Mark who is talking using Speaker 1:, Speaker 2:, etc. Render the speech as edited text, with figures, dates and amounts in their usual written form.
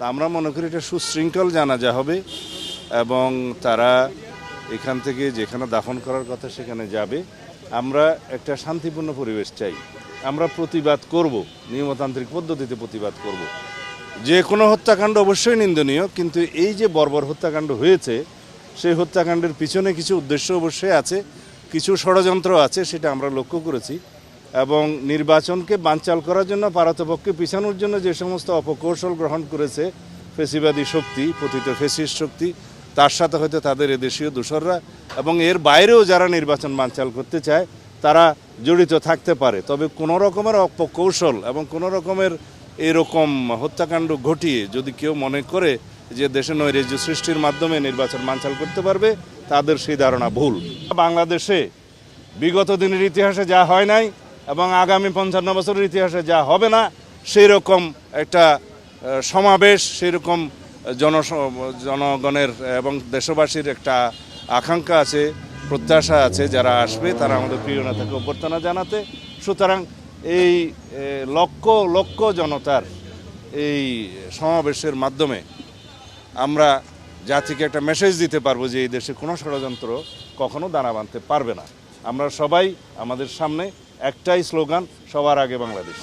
Speaker 1: তা আমরা মনে করি এটা সুশৃঙ্খল জানাজা হবে এবং তারা এখান থেকে যেখানে দাফন করার কথা সেখানে যাবে। আমরা একটা শান্তিপূর্ণ পরিবেশ চাই। আমরা প্রতিবাদ করব, নিয়মতান্ত্রিক পদ্ধতিতে প্রতিবাদ করব। যে কোনো হত্যাকাণ্ড অবশ্যই নিন্দনীয়, কিন্তু এই যে বর্বর হত্যাকাণ্ড হয়েছে সেই হত্যাকাণ্ডের পিছনে কিছু উদ্দেশ্য অবশ্যই আছে, কিছু ষড়যন্ত্র আছে, সেটা আমরা লক্ষ্য করেছি। এবং নির্বাচনকে বানচাল করার জন্য, পারতপক্ষে পিছানোর জন্য যে সমস্ত অপকৌশল গ্রহণ করেছে ফেসিবাদী শক্তি, পতিত ফেসিস্ট শক্তি, তার সাথে হয়তো তাদের এদেশীয় দোসররা এবং এর বাইরেও যারা নির্বাচন বানচাল করতে চায় তারা জড়িত থাকতে পারে। তবে কোনো রকমের অপকৌশল এবং কোনো রকমের এরকম হত্যাকাণ্ড ঘটিয়ে যদি কেউ মনে করে যে দেশে নৈরাজ্য সৃষ্টির মাধ্যমে নির্বাচন বানচাল করতে পারবে, তাদের সেই ধারণা ভুল। বাংলাদেশে বিগত দিনের ইতিহাসে যা হয় নাই এবং আগামী 55 বছরের ইতিহাসে যা হবে না, সেই রকম একটা সমাবেশ, সেই রকম জনগণের এবং দেশবাসীর একটা আকাঙ্ক্ষা আছে, প্রত্যাশা আছে। যারা আসবে তারা আমাদের প্রিয় নেতাকে অভ্যর্থনা জানাতে। সুতরাং এই লক্ষ লক্ষ জনতার এই সমাবেশের মাধ্যমে আমরা জাতিকে একটা মেসেজ দিতে পারবো যে এই দেশে কোনো ষড়যন্ত্র কখনো দানা বাঁধতে পারবে না। আমরা সবাই, আমাদের সামনে একটাই স্লোগান, সবার আগে বাংলাদেশ।